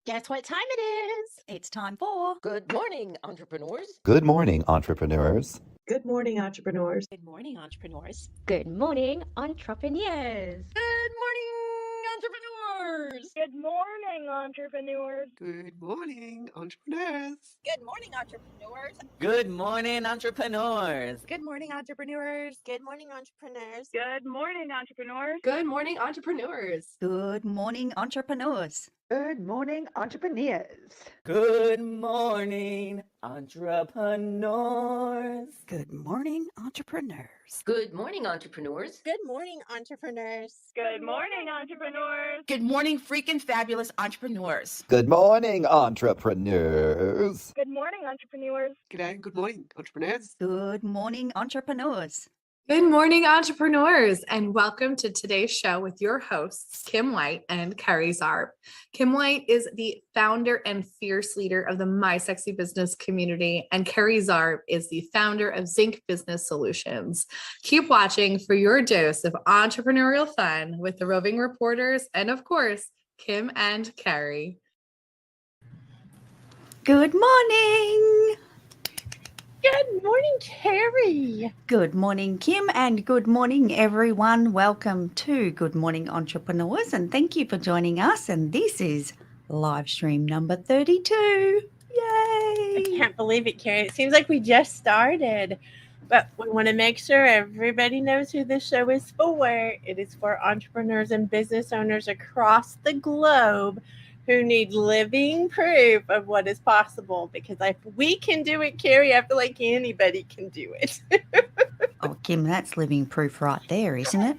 Guess what time it is? It's time for Good morning, entrepreneurs. Good morning, entrepreneurs. Good morning, entrepreneurs. Good Morning Entrepreneurs. Good morning, entrepreneurs. Good morning, entrepreneurs. Good morning, entrepreneurs. Good morning, entrepreneurs. Good morning, entrepreneurs. Good morning, entrepreneurs. Good morning, entrepreneurs. Good morning, entrepreneurs. Good morning, entrepreneurs. Good morning, entrepreneurs. Good morning, entrepreneurs. Good morning, entrepreneurs. Good morning, entrepreneurs. Good morning, entrepreneurs. Good morning, entrepreneurs. Good morning, entrepreneurs. Good morning, entrepreneurs. Good morning, freaking fabulous entrepreneurs. Good morning, entrepreneurs. Good morning, entrepreneurs. G'day, good morning, entrepreneurs. Good morning, entrepreneurs. Good morning, entrepreneurs, and welcome to today's show with your hosts, Kim White and Kerry Zarb. Kim White is the founder and fierce leader of the My Sexy Business community, and Kerry Zarb is the founder of Zinc Business Solutions. Keep watching for your dose of entrepreneurial fun with the roving reporters and, of course, Kim and Kerry. Good morning. Good morning, Kerry. Good morning, Kim, and good morning, everyone. Welcome to Good Morning Entrepreneurs, and thank you for joining us. And this is live stream number 32. Yay! I can't believe it, Kerry. It seems like we just started, but we want to make sure everybody knows who this show is for. It is for entrepreneurs and business owners across the globe who need living proof of what is possible. Because if we can do it, Kerry, I feel like anybody can do it. Oh, Kim, that's living proof right there, isn't it?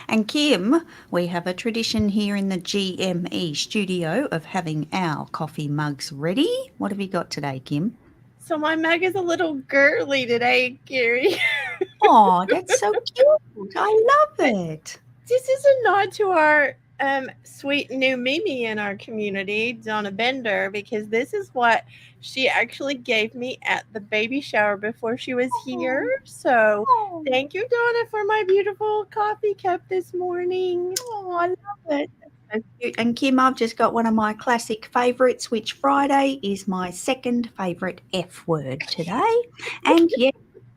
And Kim, we have a tradition here in the GME studio of having our coffee mugs ready. What have you got today, Kim? So my mug is a little girly today, Kerry. Oh, that's so cute. I love it. This is a nod to our sweet new Mimi in our community, Donna Bender, because this is what she actually gave me at the baby shower before she was here. So thank you, Donna, for my beautiful coffee cup this morning. Oh, I love it. So cute. And Kim, I've just got one of my classic favourites, which Friday is my second favourite F word today. And yes,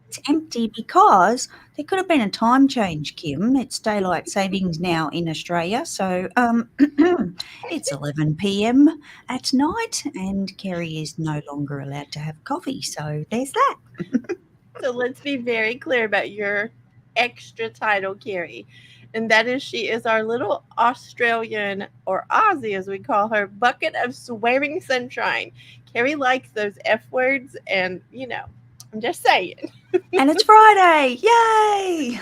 it's empty because there could have been a time change, Kim. It's daylight savings now in Australia. So it's 11 p.m. at night and Kerry is no longer allowed to have coffee. So there's that. So let's be very clear about your extra title, Kerry. And that is she is our little Australian, or Aussie as we call her, bucket of swearing sunshine. Kerry likes those F words and, you know, I'm just saying. And it's Friday. Yay!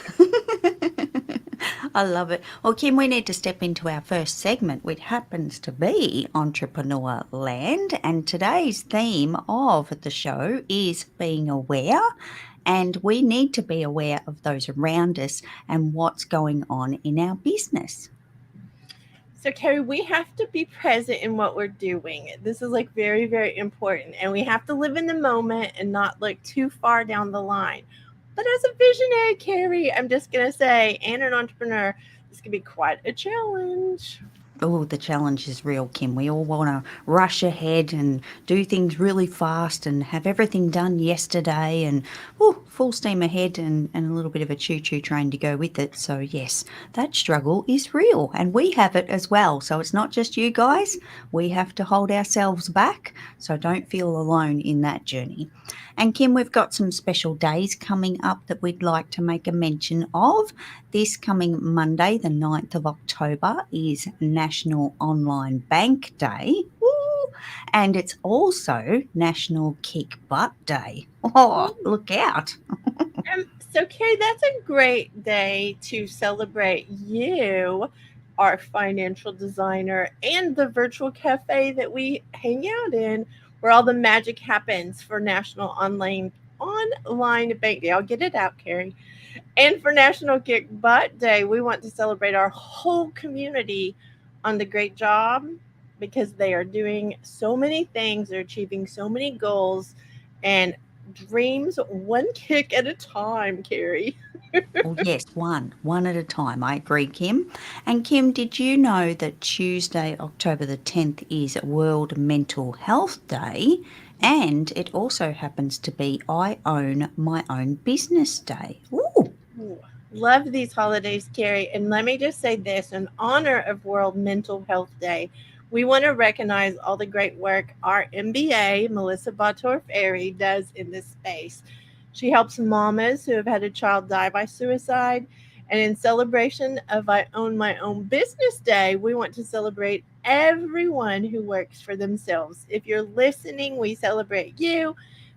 I love it. Well, Kim, we need to step into our first segment, which happens to be Entrepreneur Land. And today's theme of the show is being aware. And we need to be aware of those around us and what's going on in our business. So, Kerry, we have to be present in what we're doing. This is like very, very important. And we have to live in the moment and not look too far down the line. But as a visionary, Kerry, I'm just going to say, and an entrepreneur, this can be quite a challenge. Oh, the challenge is real, Kim. We all want to rush ahead and do things really fast and have everything done yesterday and full steam ahead and a little bit of a choo-choo train to go with it. So, yes, that struggle is real and we have it as well. So it's not just you guys. We have to hold ourselves back. So don't feel alone in that journey. And Kim, we've got some special days coming up that we'd like to make a mention of. This coming Monday, the 9th of October, is National Online Bank Day. Woo! And it's also National Kick Butt Day. Oh, look out. So, Kerry, that's a great day to celebrate you, our financial designer, and the virtual cafe that we hang out in, where all the magic happens for National Online Bank Day. I'll get it out, Kerry. And for National Kick Butt Day, we want to celebrate our whole community on the great job because they are doing so many things, they're achieving so many goals, and dreams one kick at a time, Carrie. Oh, yes, one at a time. I agree, Kim. And Kim, did you know that Tuesday, October the 10th is World Mental Health Day? And it also happens to be I Own My Own Business Day. Ooh. Ooh, love these holidays, Carrie. And let me just say this in honor of World Mental Health Day, we want to recognize all the great work our MBA, Melissa Bator-Ferry, does in this space. She helps mamas who have had a child die by suicide. And in celebration of I Own My Own Business Day, we want to celebrate everyone who works for themselves. If you're listening, we celebrate you.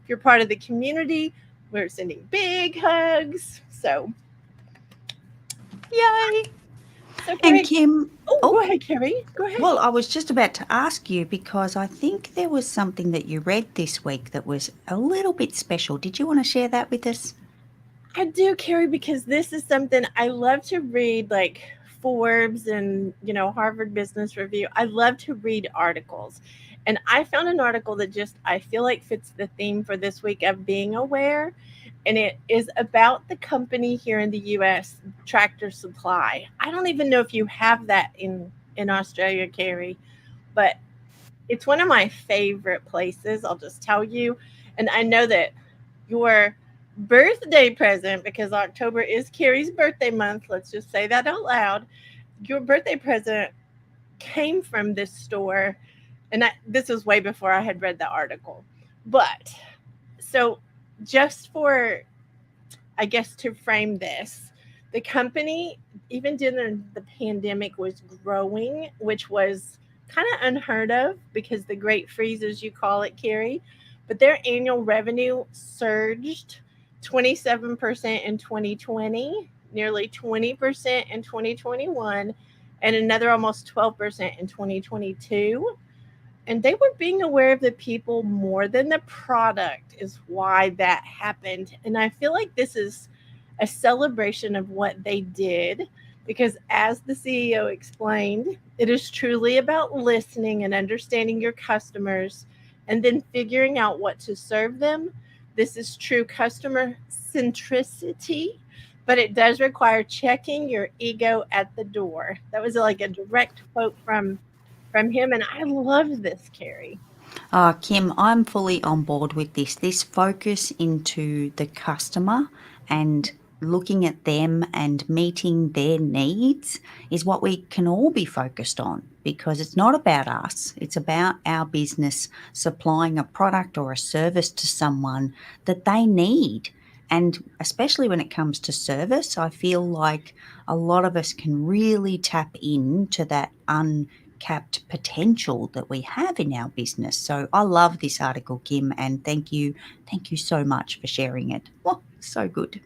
If you're part of the community, we're sending big hugs. So, Yay. so And Carrie, Kim, go ahead, Carrie. Go ahead. well, I was just about to ask you because I think there was something that you read this week that was a little bit special. Did you want to share that with us? I do, Carrie, because this is something I love to read, like Forbes and, Harvard Business Review. I love to read articles. And I found an article that just, I feel like fits the theme for this week of being aware. And it is about the company here in the U.S., Tractor Supply. I don't even know if you have that in Australia, Carrie, but it's one of my favorite places. I'll just tell you. And I know that your birthday present, because October is Carrie's birthday month, let's just say that out loud. Your birthday present came from this store. And this was way before I had read the article. But so just for, I guess, to frame this, the company, even during the pandemic, was growing, which was kind of unheard of because the great freeze, as you call it, Carrie. But their annual revenue surged 27% in 2020, nearly 20% in 2021, and another almost 12% in 2022. And they were being aware of the people more than the product is why that happened. And I feel like this is a celebration of what they did because, as the CEO explained, it is truly about listening and understanding your customers and then figuring out what to serve them. This is true customer centricity, but it does require checking your ego at the door. That was like a direct quote from him, and I love this, Carrie. Kim, I'm fully on board with this. This focus into the customer and looking at them and meeting their needs is what we can all be focused on because it's not about us. It's about our business supplying a product or a service to someone that they need. And especially when it comes to service, I feel like a lot of us can really tap into that uncapped potential that we have in our business. So I love this article, Kim, and thank you so much for sharing it. Oh, so good.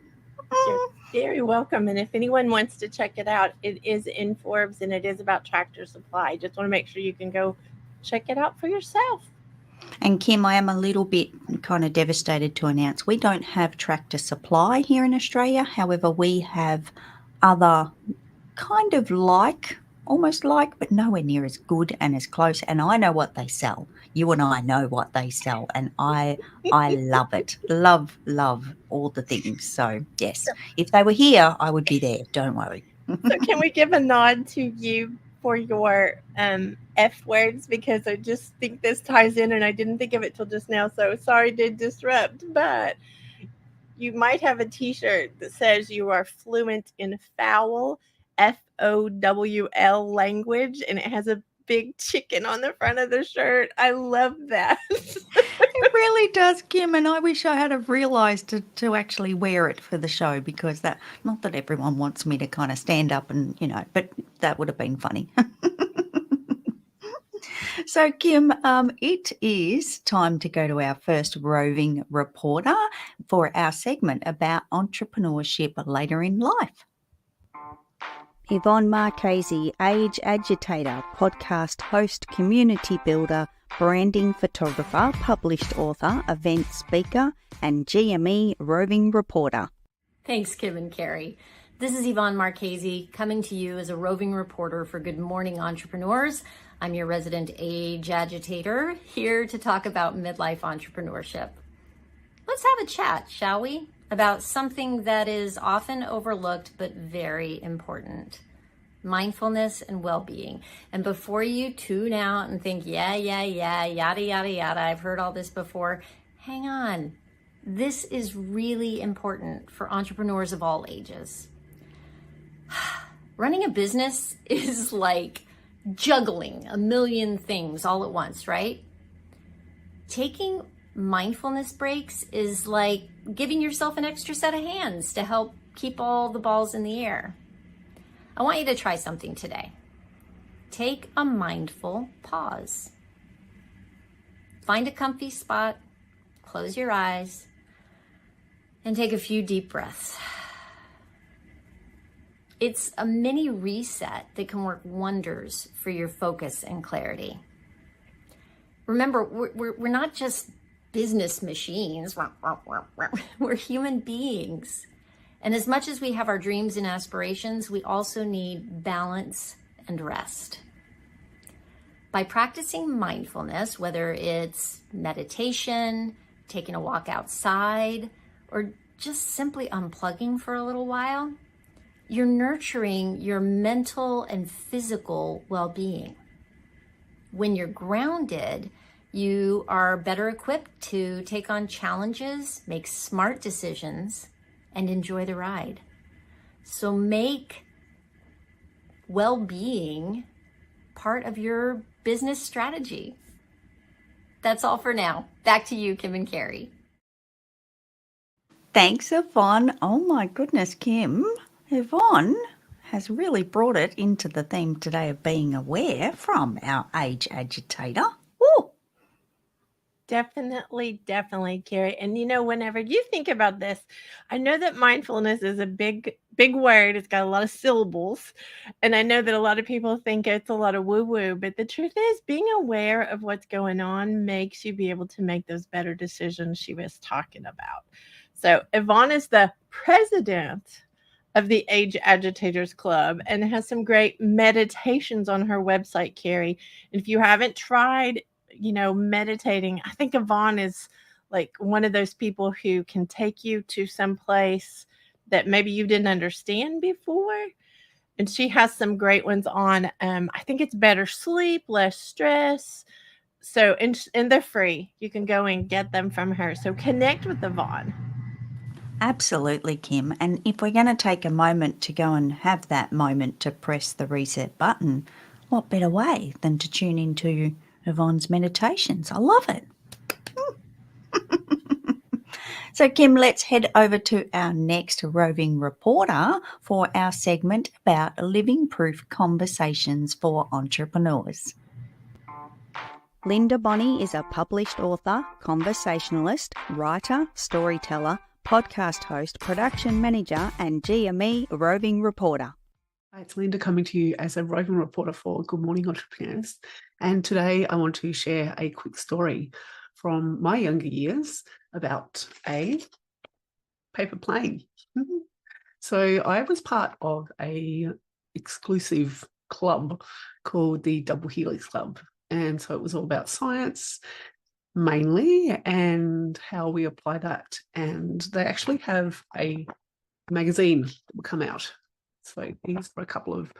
You're very welcome. And if anyone wants to check it out, it is in Forbes and it is about Tractor Supply. Just want to make sure you can go check it out for yourself. And Kim, I am a little bit kind of devastated to announce we don't have Tractor Supply here in Australia. However, we have other kind of like, almost like, but nowhere near as good and as close. And I know what they sell. You and I know what they sell, and I love it. Love all the things. So yes, if they were here, I would be there. Don't worry. So can we give a nod to you for your F words, because I just think this ties in and I didn't think of it till just now. So sorry to disrupt, but you might have a t-shirt that says you are fluent in fowl, FOWL language, and it has a big chicken on the front of the shirt. I love that. It really does, Kim, and I wish I had have realised to actually wear it for the show because that, not that everyone wants me to kind of stand up and, but that would have been funny. So, Kim, it is time to go to our first roving reporter for our segment about entrepreneurship later in life. Yvonne Marchese, age agitator, podcast host, community builder, branding photographer, published author, event speaker, and GME roving reporter. Thanks, Kim and Carrie. This is Yvonne Marchese coming to you as a roving reporter for Good Morning Entrepreneurs. I'm your resident age agitator, here to talk about midlife entrepreneurship. Let's have a chat, shall we? About something that is often overlooked but very important. Mindfulness and well-being. And before you tune out and think, yeah, yada, yada, yada, I've heard all this before, hang on. This is really important for entrepreneurs of all ages. Running a business is like juggling a million things all at once, right? Taking mindfulness breaks is like giving yourself an extra set of hands to help keep all the balls in the air. I want you to try something today. Take a mindful pause. Find a comfy spot, close your eyes, and take a few deep breaths. It's a mini reset that can work wonders for your focus and clarity. Remember, we're not just business machines. We're human beings. And as much as we have our dreams and aspirations, we also need balance and rest. By practicing mindfulness, whether it's meditation, taking a walk outside, or just simply unplugging for a little while, you're nurturing your mental and physical well-being. When you're grounded, you are better equipped to take on challenges, make smart decisions, and enjoy the ride. So make well-being part of your business strategy. That's all for now. Back to you, Kim and Kerry. Thanks, Yvonne. Oh my goodness, Kim. Yvonne has really brought it into the theme today of being aware from our age agitator. Woo! Definitely, Carrie. And whenever you think about this, I know that mindfulness is a big word. It's got a lot of syllables. And I know that a lot of people think it's a lot of woo-woo, but the truth is being aware of what's going on makes you be able to make those better decisions she was talking about. So Yvonne is the president of the Age Agitators Club and has some great meditations on her website, Carrie. And if you haven't tried meditating, I think Yvonne is like one of those people who can take you to some place that maybe you didn't understand before. And she has some great ones on, I think it's better sleep, less stress. So, and they're free. You can go and get them from her. So connect with Yvonne. Absolutely, Kim. And if we're going to take a moment to go and have that moment to press the reset button, what better way than to tune into Yvonne's meditations? I love it. So, Kim, let's head over to our next roving reporter for our segment about living proof conversations for entrepreneurs. Linda Bonney is a published author, conversationalist, writer, storyteller, podcast host, production manager, and GME roving reporter. Hi, it's Linda coming to you as a roving reporter for Good Morning Entrepreneurs. And today I want to share a quick story from my younger years about a paper plane. So I was part of a exclusive club called the Double Helix Club. And so it was all about science mainly and how we apply that. And they actually have a magazine that will come out. So these are a couple of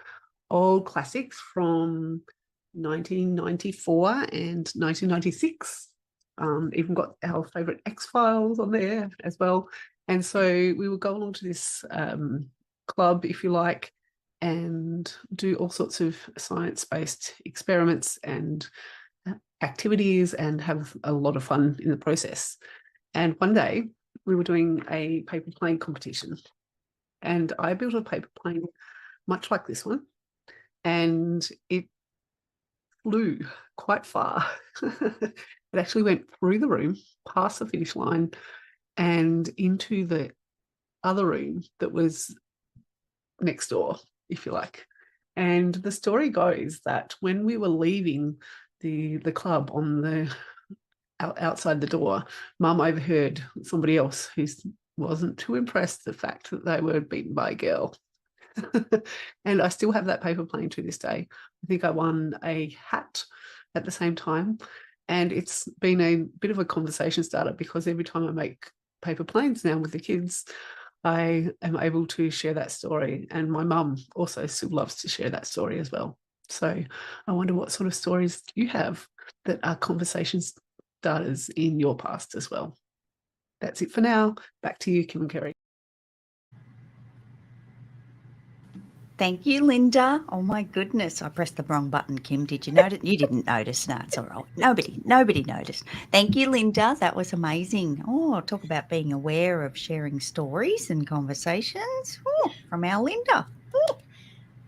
old classics from 1994 and 1996. Even got our favourite X-Files on there as well. And so we would go along to this club, if you like, and do all sorts of science-based experiments and activities and have a lot of fun in the process. And one day we were doing a paper plane competition, and I built a paper plane much like this one, and it flew quite far. It actually went through the room, past the finish line, and into the other room that was next door, if you like. And the story goes that when we were leaving the club on the outside the door, Mum overheard somebody else who wasn't too impressed the fact that they were beaten by a girl. And I still have that paper plane to this day. I think I won a hat at the same time. And it's been a bit of a conversation starter because every time I make paper planes now with the kids, I am able to share that story. And my mum also still loves to share that story as well. So I wonder what sort of stories you have that are conversation starters in your past as well. That's it for now. Back to you, Kim and Kerry. Thank you, Linda. Oh my goodness, I pressed the wrong button, Kim. Did you notice? You didn't notice. No, it's all right. Nobody noticed. Thank you, Linda. That was amazing. Oh, talk about being aware of sharing stories and conversations from our Linda.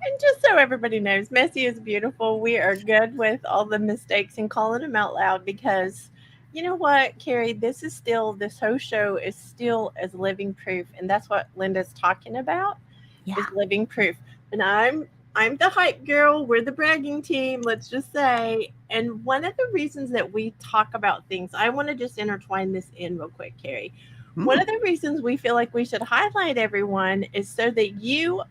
And just so everybody knows, messy is beautiful. We are good with all the mistakes and calling them out loud because you know what, Carrie, this whole show is still as living proof. And that's what Linda's talking about is living proof. And I'm the hype girl. We're the bragging team, let's just say. And one of the reasons that we talk about things, I want to just intertwine this in real quick, Carrie. One of the reasons we feel like we should highlight everyone is so that you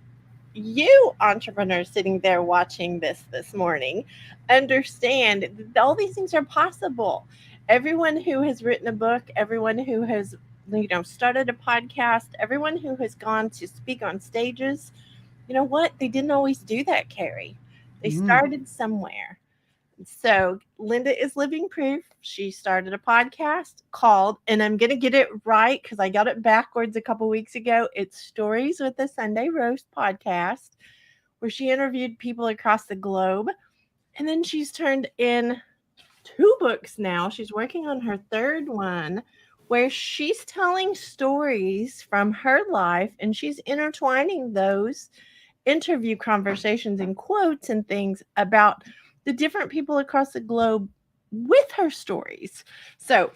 entrepreneurs sitting there watching this morning understand that all these things are possible. Everyone who has written a book, everyone who has started a podcast, everyone who has gone to speak on stages, you know what? They didn't always do that, Carrie. They started somewhere. So Linda is living proof. She started a podcast called, and I'm going to get it right because I got it backwards a couple weeks ago. It's Stories with the Sunday Roast podcast, where she interviewed people across the globe. And then she's turned in 2 books now. She's working on her 3rd one, where she's telling stories from her life and she's intertwining those interview conversations and quotes and things about the different people across the globe with her stories. So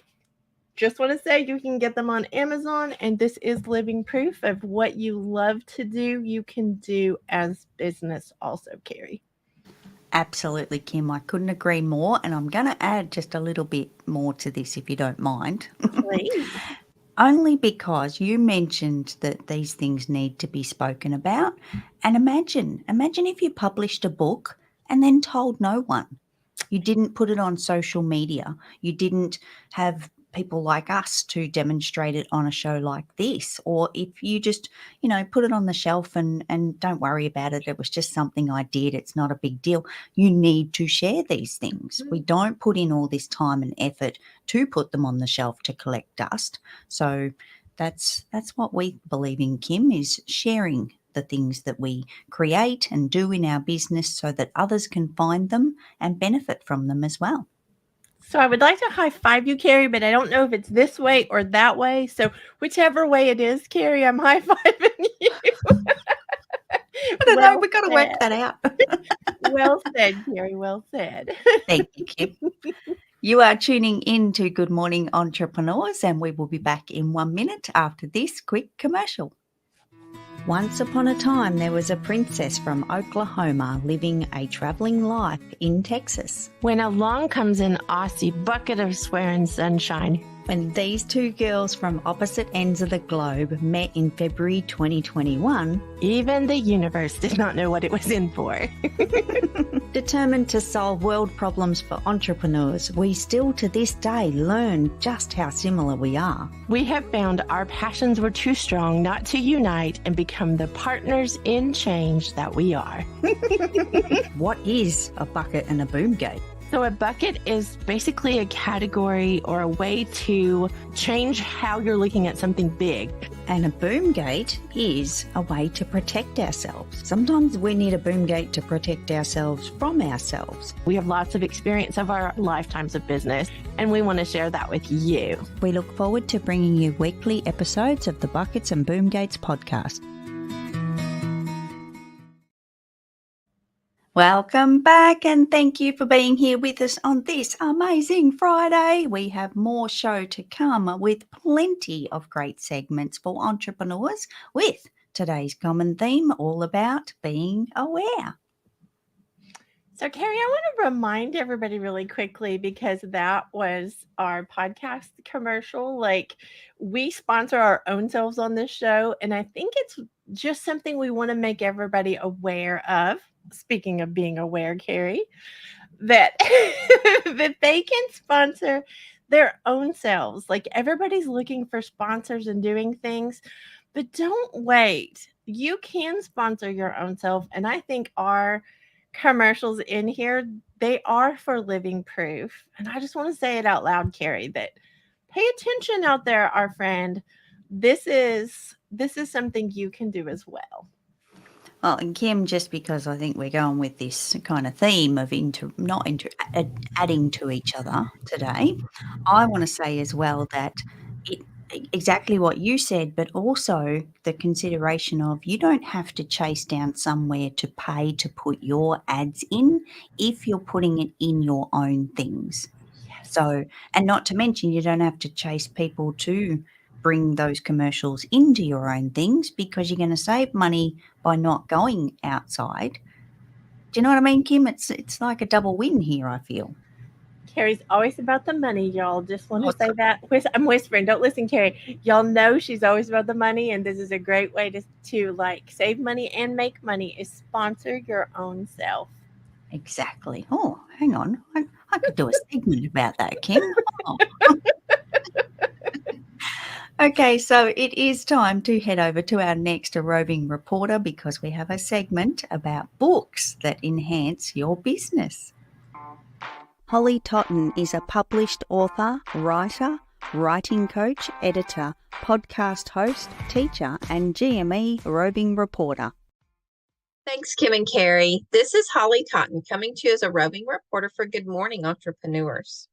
just want to say you can get them on Amazon, and this is living proof of what you love to do, you can do as business also, Carrie. Absolutely, Kim. I couldn't agree more. And I'm going to add just a little bit more to this, if you don't mind. Please. Only because you mentioned that these things need to be spoken about. And imagine if you published a book and then told no one. You didn't put it on social media. You didn't have people like us to demonstrate it on a show like this. Or if you just, put it on the shelf and don't worry about it. It was just something I did. It's not a big deal. You need to share these things. We don't put in all this time and effort to put them on the shelf to collect dust. So that's what we believe in, Kim, is sharing the things that we create and do in our business so that others can find them and benefit from them as well. So I would like to high five you, Carrie, but I don't know if it's this way or that way. So whichever way it is, Carrie, I'm high fiving you. I don't know. We've got to work that out. Well said, Carrie. Well said. Thank you, Kim. You are tuning in to Good Morning Entrepreneurs, and we will be back in 1 minute after this quick commercial. Once upon a time, there was a princess from Oklahoma living a traveling life in Texas. When along comes an Aussie bucket of swearing sunshine. When these 2 girls from opposite ends of the globe met in February 2021, even the universe did not know what it was in for. Determined to solve world problems for entrepreneurs, we still to this day learn just how similar we are. We have found our passions were too strong not to unite and become the partners in change that we are. What is a bucket and a boom gate? So a bucket is basically a category or a way to change how you're looking at something big. And a boom gate is a way to protect ourselves. Sometimes we need a boom gate to protect ourselves from ourselves. We have lots of experience of our lifetimes of business, and we want to share that with you. We look forward to bringing you weekly episodes of the Buckets and Boom Gates podcast. Welcome back, and thank you for being here with us on this amazing Friday. We have more show to come with plenty of great segments for entrepreneurs, with today's common theme all about being aware. So, Carrie, I want to remind everybody really quickly, because that was our podcast commercial. Like, we sponsor our own selves on this show, and I think it's just something we want to make everybody aware of. Speaking of being aware, Carrie, that that they can sponsor their own selves. Like everybody's looking for sponsors and doing things, but don't wait. You can sponsor your own self. And I think our commercials in here, they are for living proof. And I just want to say it out loud, Carrie, that pay attention out there, our friend. This is something you can do as well. Well, and Kim, just because I think we're going with this kind of theme of adding to each other today, I want to say as well that it exactly what you said, but also the consideration of you don't have to chase down somewhere to pay to put your ads in if you're putting it in your own things. So, and not to mention, you don't have to chase people to bring those commercials into your own things because you're going to save money by not going outside. Do you know what I mean, Kim? It's like a double win here, I feel. Carrie's always about the money, y'all. Just want to Oh, say that. I'm whispering. Don't listen, Carrie. Y'all know she's always about the money, and this is a great way to like save money and make money is sponsor your own self. Exactly. Oh, hang on. I could do a segment about that, Kim. Oh. Okay, so it is time to head over to our next roving reporter because we have a segment about books that enhance your business. Holly Totten is a published author, writer, writing coach, editor, podcast host, teacher, and GME roving reporter. Thanks, Kim and Carrie. This is Holly Totten coming to you as a roving reporter for Good Morning Entrepreneurs.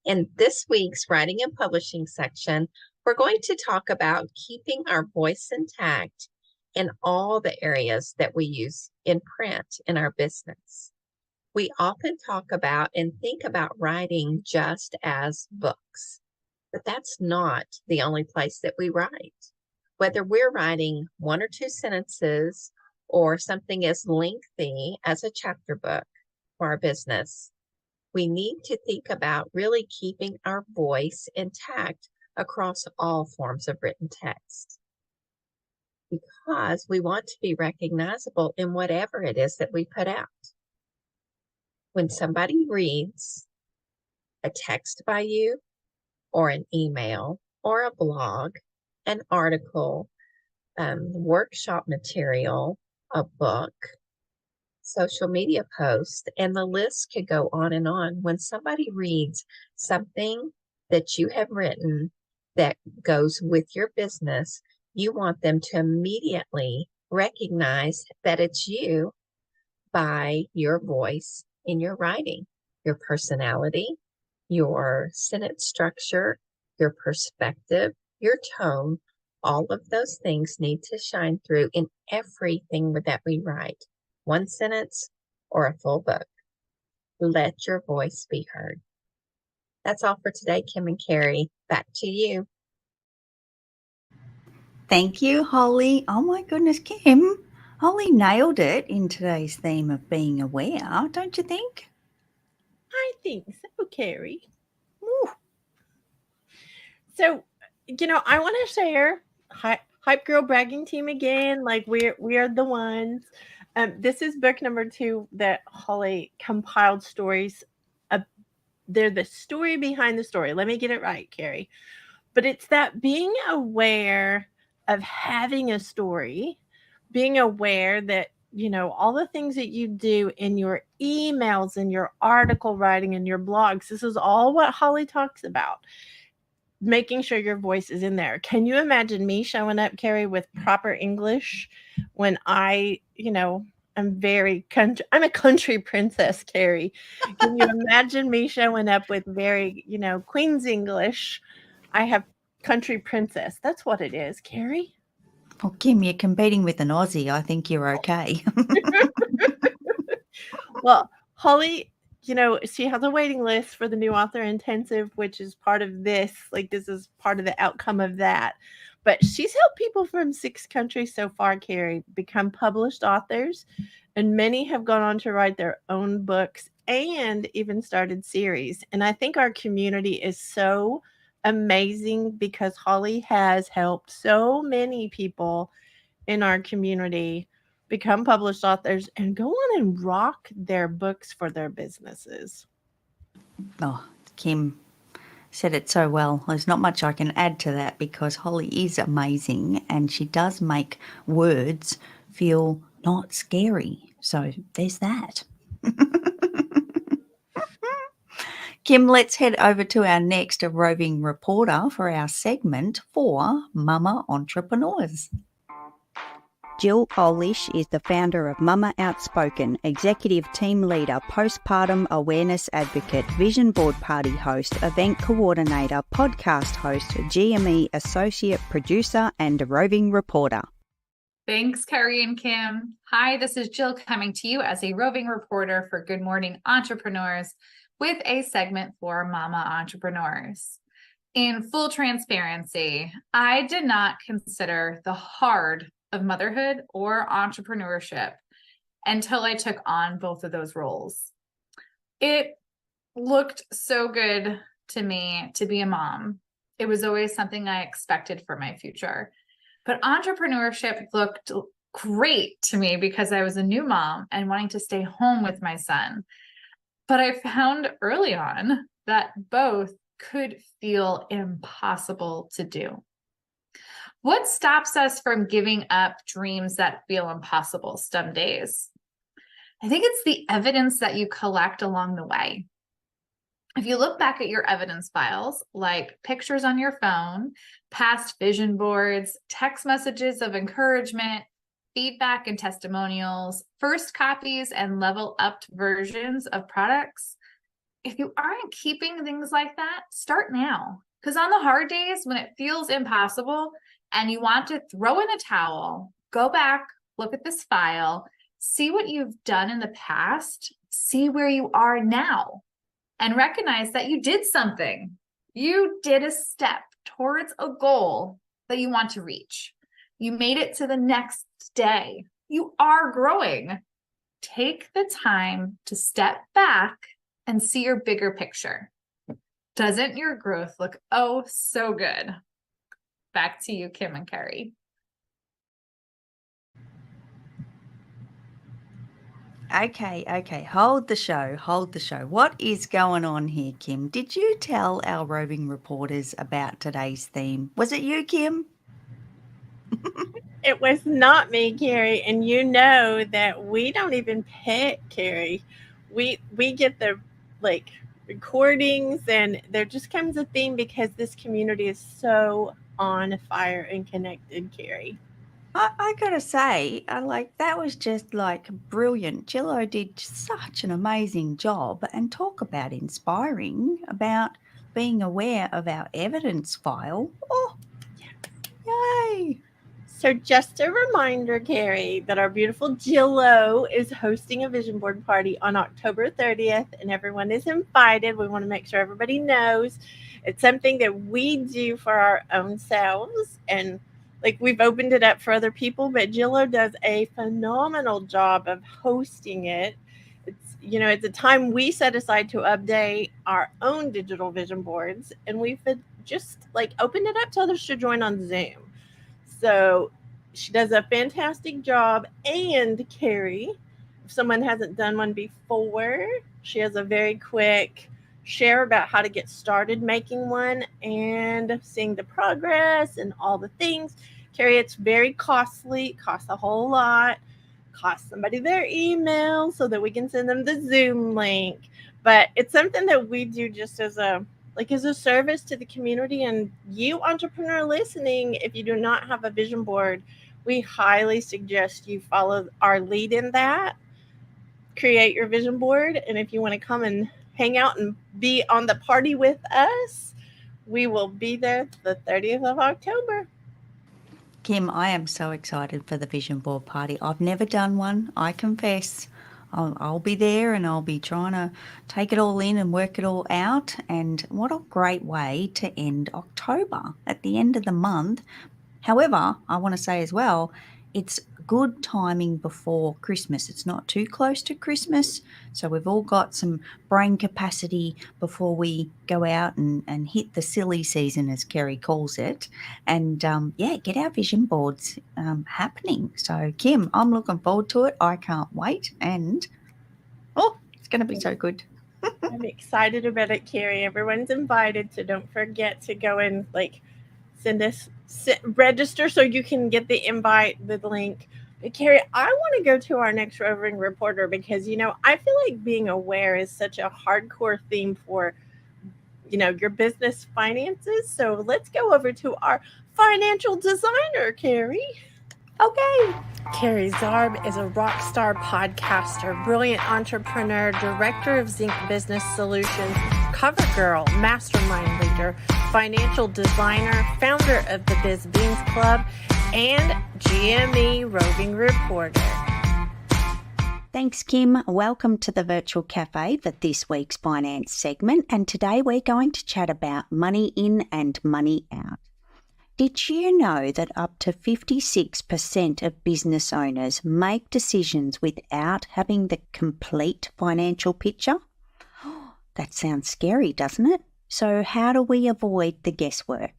In this week's writing and publishing section, we're going to talk about keeping our voice intact in all the areas that we use in print in our business. We often talk about and think about writing just as books, but that's not the only place that we write. Whether we're writing 1 or 2 sentences or something as lengthy as a chapter book for our business, we need to think about really keeping our voice intact across all forms of written text because we want to be recognizable in whatever it is that we put out. When somebody reads a text by you or an email or a blog, an article, workshop material, a book, social media post, and the list could go on and on. When somebody reads something that you have written that goes with your business, you want them to immediately recognize that it's you by your voice in your writing, your personality, your sentence structure, your perspective, your tone. All of those things need to shine through in everything that we write. 1 sentence or a full book. Let your voice be heard. That's all for today, Kim and Carrie. Back to you. Thank you, Holly. Oh my goodness, Kim. Holly nailed it in today's theme of being aware, don't you think? I think so, Carrie. Woo. So, I want to share Hype Girl Bragging Team again. Like we are the ones. This is book number 2 that Holly compiled stories. They're the story behind the story. Let me get it right, Carrie. But it's that being aware of having a story, being aware that, all the things that you do in your emails and your article writing and your blogs, this is all what Holly talks about. Making sure your voice is in there. Can you imagine me showing up, Carrie, with proper English when I'm a country princess, Carrie. Can you imagine me showing up with very, Queen's English? I have country princess. That's what it is, Carrie. Well, Kim, you're competing with an Aussie. I think you're okay. Well, Holly, she has a waiting list for the new author intensive, which is part of this. Like, this is part of the outcome of that. But she's helped people from 6 countries so far, Carrie, become published authors. And many have gone on to write their own books and even started series. And I think our community is so amazing because Holly has helped so many people in our community become published authors, and go on and rock their books for their businesses. Oh, Kim said it so well. There's not much I can add to that because Holly is amazing and she does make words feel not scary. So there's that. Kim, let's head over to our next roving reporter for our segment for Mama Entrepreneurs. Jill Olish is the founder of Mama Outspoken, executive team leader, postpartum awareness advocate, vision board party host, event coordinator, podcast host, GME associate producer, and roving reporter. Thanks, Carrie and Kim. Hi, this is Jill coming to you as a roving reporter for Good Morning Entrepreneurs with a segment for Mama Entrepreneurs. In full transparency, I did not consider the hard of motherhood or entrepreneurship until I took on both of those roles. It looked so good to me to be a mom. It was always something I expected for my future. But entrepreneurship looked great to me because I was a new mom and wanting to stay home with my son. But I found early on that both could feel impossible to do. What stops us from giving up dreams that feel impossible some days? I think it's the evidence that you collect along the way. If you look back at your evidence files, like pictures on your phone, past vision boards, text messages of encouragement, feedback and testimonials, first copies and level up versions of products, if you aren't keeping things like that, start now. Because on the hard days when it feels impossible and you want to throw in a towel, go back, look at this file, see what you've done in the past, see where you are now, and recognize that you did something. You did a step towards a goal that you want to reach. You made it to the next day. You are growing. Take the time to step back and see your bigger picture. Doesn't your growth look oh so good? Back to you, Kim and Carrie. Okay. Hold the show. What is going on here, Kim? Did you tell our roving reporters about today's theme? Was it you, Kim? It was not me, Carrie, and you know that we don't even pick, Carrie. We get the recordings, and there just comes a theme because this community is so on fire and connected, Carrie. I gotta say, that was just brilliant. Jillo did such an amazing job, and talk about inspiring, about being aware of our evidence file. Oh, yay! So just a reminder, Carrie, that our beautiful Jillo is hosting a vision board party on October 30th, and everyone is invited. We want to make sure everybody knows it's something that we do for our own selves, and we've opened it up for other people, but Jillo does a phenomenal job of hosting it. It's a time we set aside to update our own digital vision boards, and we've just opened it up to others to join on Zoom. So she does a fantastic job. And Carrie, if someone hasn't done one before, she has a very quick share about how to get started making one and seeing the progress and all the things. Carrie, it's very costly. It costs a whole lot. Costs somebody their email so that we can send them the Zoom link. But it's something that we do just as a service to the community. And you, entrepreneur listening, if you do not have a vision board, we highly suggest you follow our lead in that. Create your vision board. And if you want to come and hang out and be on the party with us, we will be there the 30th of October. Kim, I am so excited for the vision board party. I've never done one, I confess. I'll be there and I'll be trying to take it all in and work it all out. And what a great way to end October at the end of the month. However, I want to say as well, it's good timing before Christmas. It's not too close to Christmas, so we've all got some brain capacity before we go out and hit the silly season, as Kerry calls it, and get our vision boards happening. So, Kim, I'm looking forward to it. I can't wait, and it's going to be so good. I'm excited about it, Carrie. Everyone's invited, so don't forget to go and register so you can get the invite, the link. But Carrie, I want to go to our next roving reporter because I feel like being aware is such a hardcore theme for your business finances. So let's go over to our financial designer, Carrie. Okay. Kerry Zarb is a rock star podcaster, brilliant entrepreneur, director of Zinc Business Solutions, cover girl, mastermind leader, financial designer, founder of the Biz Beans Club, and GME roving reporter. Thanks, Kim. Welcome to the Virtual Cafe for this week's finance segment. And today we're going to chat about money in and money out. Did you know that up to 56% of business owners make decisions without having the complete financial picture? That sounds scary, doesn't it? So how do we avoid the guesswork?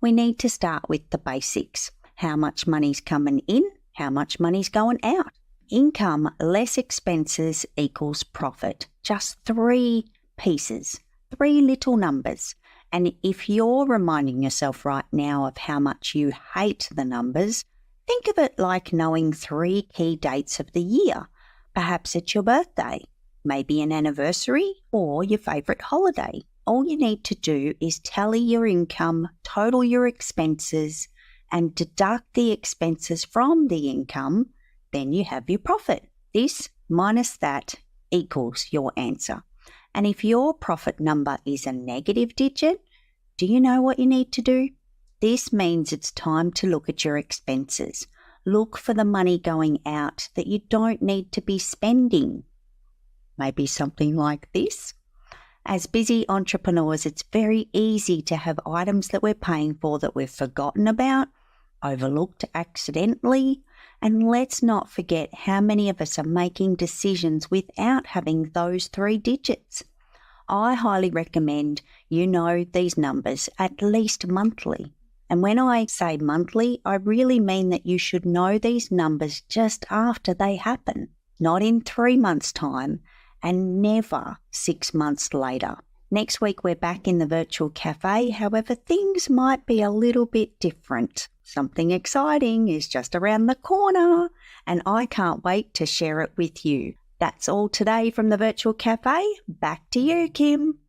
We need to start with the basics. How much money's coming in? How much money's going out? Income less expenses equals profit. Just 3 pieces, 3 little numbers. And if you're reminding yourself right now of how much you hate the numbers, think of it like knowing 3 key dates of the year. Perhaps it's your birthday, maybe an anniversary, or your favourite holiday. All you need to do is tally your income, total your expenses, and deduct the expenses from the income. Then you have your profit. This minus that equals your answer. And if your profit number is a negative digit, do you know what you need to do? This means it's time to look at your expenses. Look for the money going out that you don't need to be spending. Maybe something like this. As busy entrepreneurs, it's very easy to have items that we're paying for that we've forgotten about, overlooked accidentally, and let's not forget how many of us are making decisions without having those 3 digits. I highly recommend you know these numbers at least monthly. And when I say monthly, I really mean that you should know these numbers just after they happen, not in 3 months' time and never 6 months later. Next week, we're back in the virtual cafe. However, things might be a little bit different. Something exciting is just around the corner, and I can't wait to share it with you. That's all today from the virtual cafe. Back to you, Kim.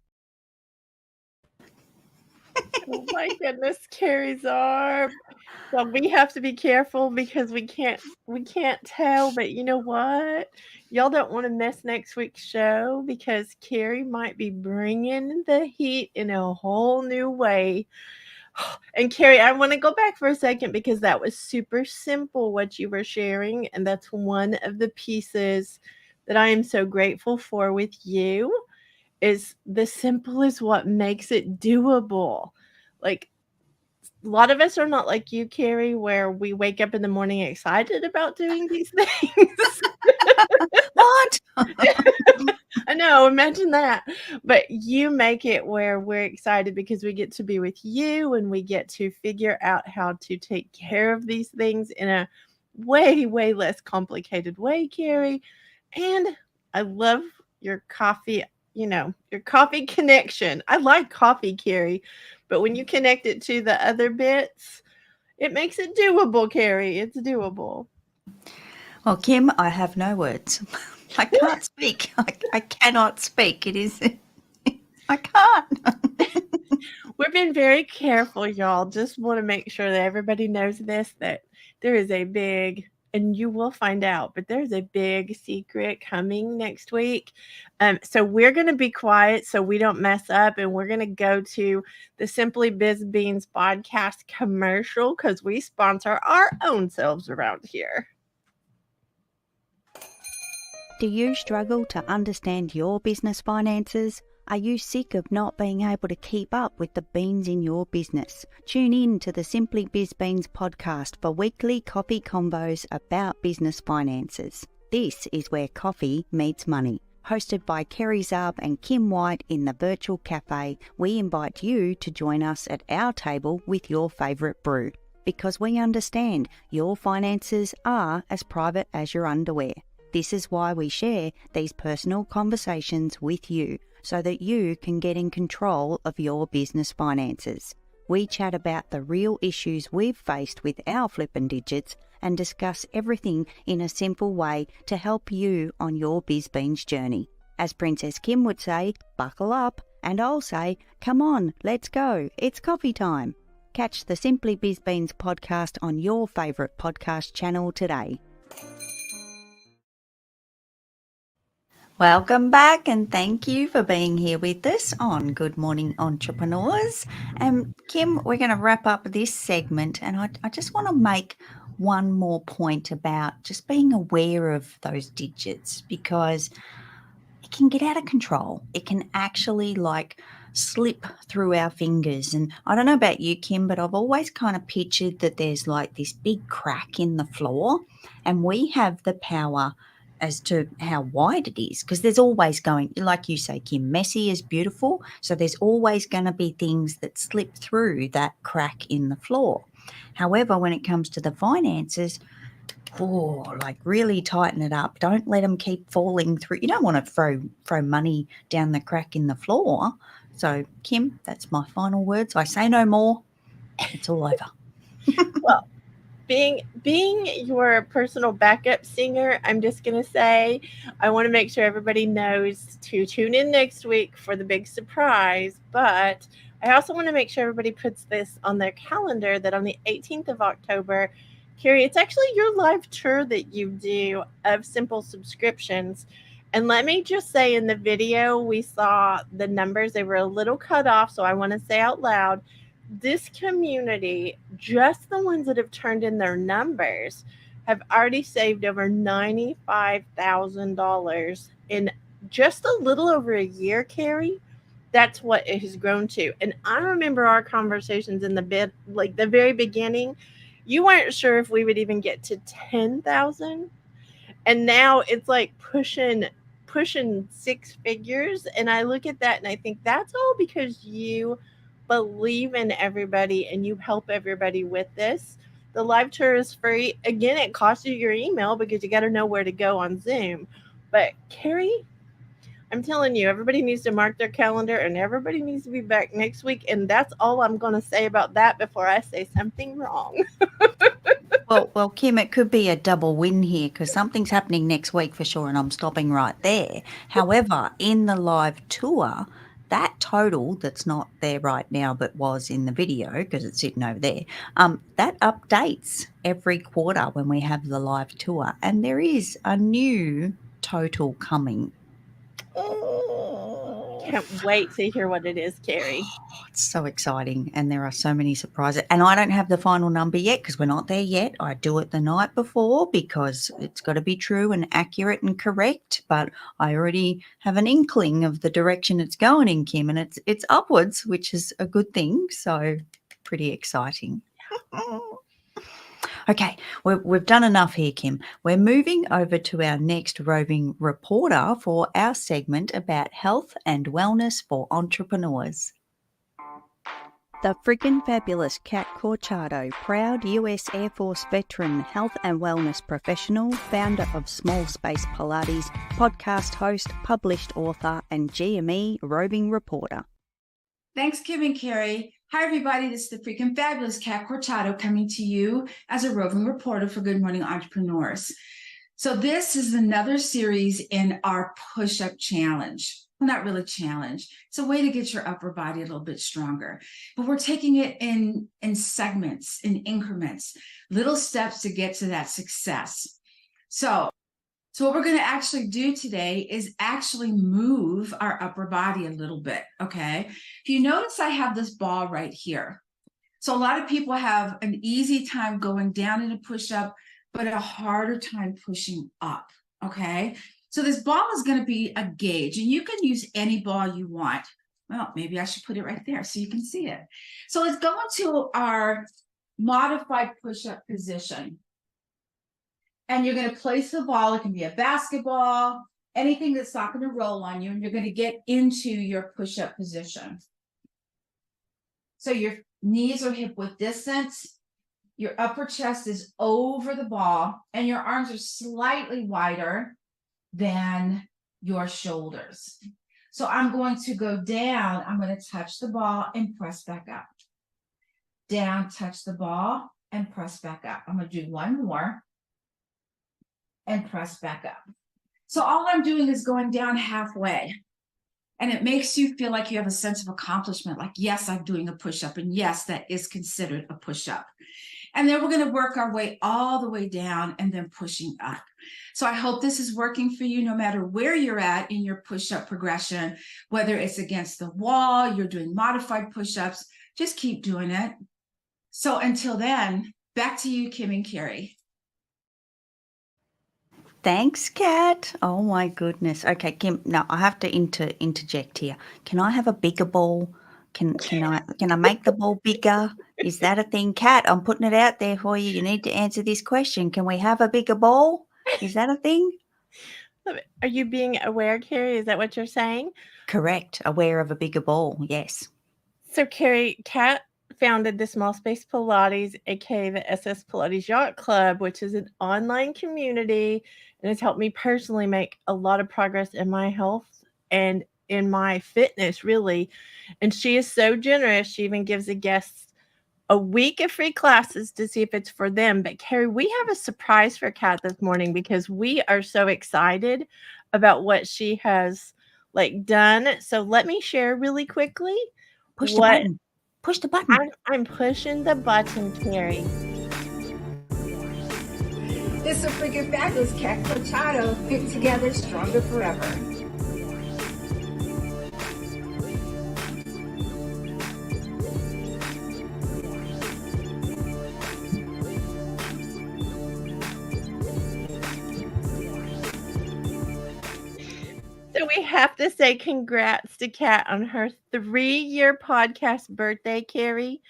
Oh my goodness, Kerry Zarb. Well, we have to be careful because we can't tell, but you know what? Y'all don't want to miss next week's show because Kerry might be bringing the heat in a whole new way. And Kerry, I want to go back for a second because that was super simple what you were sharing, and that's one of the pieces that I am so grateful for with you. Is the simple is what makes it doable. Like, a lot of us are not like you, Kerry, where we wake up in the morning excited about doing these things. What? I know, imagine that. But you make it where we're excited because we get to be with you and we get to figure out how to take care of these things in a way, way less complicated way, Kerry. And I love your coffee, your coffee connection. I like coffee, Kerry, but when you connect it to the other bits, it makes it doable, Kerry. It's doable. Well, Kim, I have no words. I can't speak. I cannot speak. It is, I can't. We're being very careful, y'all. Just want to make sure that everybody knows this, that there is a big, and you will find out, but there's a big secret coming next week. So we're going to be quiet so we don't mess up, and we're going to go to the Simply Biz Beans podcast commercial because we sponsor our own selves around here. Do you struggle to understand your business finances? Are you sick of not being able to keep up with the beans in your business? Tune in to the Simply Biz Beans podcast for weekly coffee combos about business finances. This is where coffee meets money. Hosted by Kerry Zarb and Kim White in the virtual cafe, we invite you to join us at our table with your favourite brew. Because we understand your finances are as private as your underwear. This is why we share these personal conversations with you, so that you can get in control of your business finances. We chat about the real issues we've faced with our flippin' digits and discuss everything in a simple way to help you on your Biz Beans journey. As Princess Kim would say, buckle up, and I'll say, come on, let's go, it's coffee time. Catch the Simply Biz Beans podcast on your favourite podcast channel today. Welcome back, and thank you for being here with us on Good Morning Entrepreneurs. And Kim, we're going to wrap up this segment, and I just want to make one more point about just being aware of those digits, because it can get out of control. It can actually slip through our fingers. And I don't know about you, Kim, but I've always kind of pictured that there's this big crack in the floor, and we have the power as to how wide it is, because there's always going, like you say, Kim, messy is beautiful. So there's always going to be things that slip through that crack in the floor. However, when it comes to the finances, really tighten it up. Don't let them keep falling through. You don't want to throw money down the crack in the floor. So, Kim, that's my final words. I say no more. It's all over. Well, being your personal backup singer, I'm just going to say I want to make sure everybody knows to tune in next week for the big surprise. But I also want to make sure everybody puts this on their calendar that on the 18th of October, Kerry, it's actually your live tour that you do of simple subscriptions. And let me just say, in the video, we saw the numbers. They were a little cut off, so I want to say out loud, this community, just the ones that have turned in their numbers, have already saved over $95,000 in just a little over a year, Kerry. That's what it has grown to. And I remember our conversations in the very beginning. You weren't sure if we would even get to 10,000. And now it's pushing 6 figures. And I look at that and I think that's all because you believe in everybody and you help everybody with this. The live tour is free. Again, it costs you your email because you got to know where to go on Zoom. But Kerry, I'm telling you, everybody needs to mark their calendar and everybody needs to be back next week. And that's all I'm going to say about that before I say something wrong. Well, Kim, it could be a double win here, because something's happening next week for sure, and I'm stopping right there. However, in the live tour, that total that's not there right now but was in the video because it's sitting over there, that updates every quarter when we have the live tour, and there is a new total coming. Can't wait to hear what it is, Kerry. It's so exciting, and there are so many surprises. And I don't have the final number yet because we're not there yet. I do it the night before because it's got to be true and accurate and correct. But I already have an inkling of the direction it's going in, Kim, and it's upwards, which is a good thing. So pretty exciting. Okay, we've done enough here, Kim. We're moving over to our next roving reporter for our segment about health and wellness for entrepreneurs. The friggin' fabulous Kat Corchado, proud US Air Force veteran, health and wellness professional, founder of Small Space Pilates, podcast host, published author, and GME roving reporter. Thanks, Kim and Kerry. Hi, everybody. This is the freaking fabulous Kat Corchado coming to you as a roving reporter for Good Morning Entrepreneurs. So this is another series in our push-up challenge. Well, not really challenge. It's a way to get your upper body a little bit stronger. But we're taking it in segments, in increments, little steps to get to that success. So what we're going to actually do today is actually move our upper body a little bit, okay? If you notice, I have this ball right here. So a lot of people have an easy time going down in a push-up, but a harder time pushing up, okay? So this ball is going to be a gauge, and you can use any ball you want. Well, maybe I should put it right there so you can see it. So let's go into our modified push-up position. And you're going to place the ball. It can be a basketball, anything that's not going to roll on you, and you're going to get into your push-up position. So your knees are hip width distance, your upper chest is over the ball, and your arms are slightly wider than your shoulders. So I'm going to go down, I'm going to touch the ball and press back up. Down, touch the ball and press back up. I'm going to do one more and press back up. So all I'm doing is going down halfway. And it makes you feel like you have a sense of accomplishment, like, yes, I'm doing a push-up, and yes, that is considered a push-up. And then we're going to work our way all the way down and then pushing up. So I hope this is working for you no matter where you're at in your push-up progression, whether it's against the wall, you're doing modified push-ups, just keep doing it. So until then, back to you, Kim and Carrie. Thanks, Kat. Oh my goodness. Okay, Kim. Now I have to interject here. Can I have a bigger ball? Can I make the ball bigger? Is that a thing, Kat? I'm putting it out there for you. You need to answer this question. Can we have a bigger ball? Is that a thing? Are you being aware, Carrie? Is that what you're saying? Correct. Aware of a bigger ball. Yes. So, Carrie, Kat founded the Small Space Pilates, aka the SS Pilates Yacht Club, which is an online community and has helped me personally make a lot of progress in my health and in my fitness, really. And she is so generous. She even gives the guests a week of free classes to see if it's for them. But Carrie, we have a surprise for Kat this morning because we are so excited about what she has done. So let me share really quickly. Push the button. Push the button. I'm pushing the button, Carrie. It's a freaking fabulous Cat Cortado, fit together, stronger forever. So we have to say congrats to Kat on her 3-year podcast birthday, Carrie.